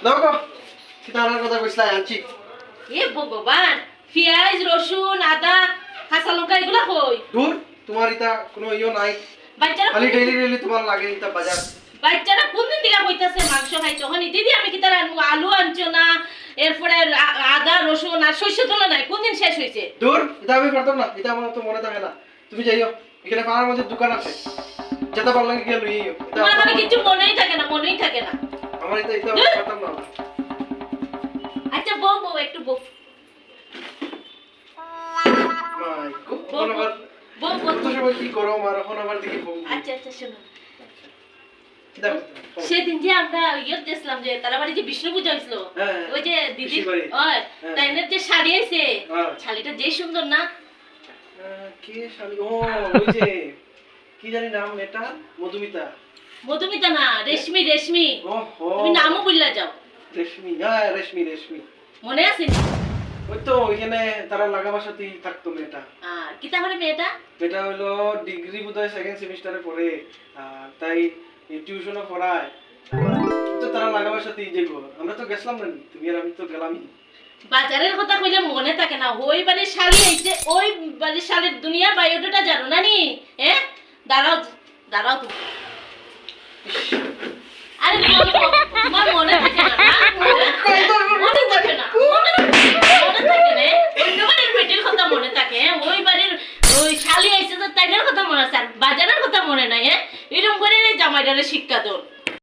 দেখো কিতার কথা কইছলা আনছি এ ভগবান পেঁয়াজ রসুন আদা কাঁচা লঙ্কা এগুলা কই দূর তোমার ইতা কোনো ইও নাই বাচ্চারা খালি ডেইলি ডেইলি তোমার লাগে ইতা বাজার বাচ্চারা কোন দিন দিকে কইতাছে মাংস খাইছো হনি দিদি আমি কি তার আলু আনছো না এরপরে আদা রসুন আর শস্য তোলা নাই কোন দিন শেষ হইছে দূর ইতা আমি পারতাম না ইতা আমার তো মনে থাকে না তুমি যাইও এখানে পাড়ার মধ্যে দোকান আছে যেতে পারলে গিয়ে লইও তোমার মানে কিছু মনেই থাকে না আমার ইতা ইতা পারতাম না আচ্ছা বউ বউ একটু বউ মাই খুব বউ মনে বউ কত সময় কি করো আমার এখন আমার দিকে বউ আচ্ছা আচ্ছা শোনো দেখো সেদিন যে আমরা ইয়ে দেখলাম যে তারা বাড়ি যে বিষ্ণু পূজা হয়েছিল হ্যাঁ, ওই যে দিদি পিসির বাড়ি। ওই তাইনের যে শাড়ি আইছে হ্যাঁ। শাড়িটা যে সুন্দর না কে শালি ও ওই যে কি জানি নাম এটা মধুমিতা মধুমিতা না রেশমি রেশমি ওহো তুমি নামও বললা যাও রেশমি হ্যাঁ রেশমি রেশমি মনে আছে ওই তো ওইখানে তারা লাগাবাসাতেই থাকতো মেয়েটা আর কি তাহলে মেয়েটা মেয়েটা হলো ডিগ্রি বোধহয় সেকেন্ড সেমিস্টারে পড়ে আর তাই টিউশনও পড়ায় তো তারা লাগাবাসাতেই যাইব আমরা তো গেছিলাম না তুমি আর আমি তো গেলামই বাজারের কথা কইলে মনে থাকে না ওই বাড়ির শালি আইছে ওই বাড়ির শালির দুনিয়ার বায়োডাটা জানো না নি হ্যাঁ দাঁড়াও দাঁড়াও তুমি আরে বলো, তোমার মনে থাকে না না?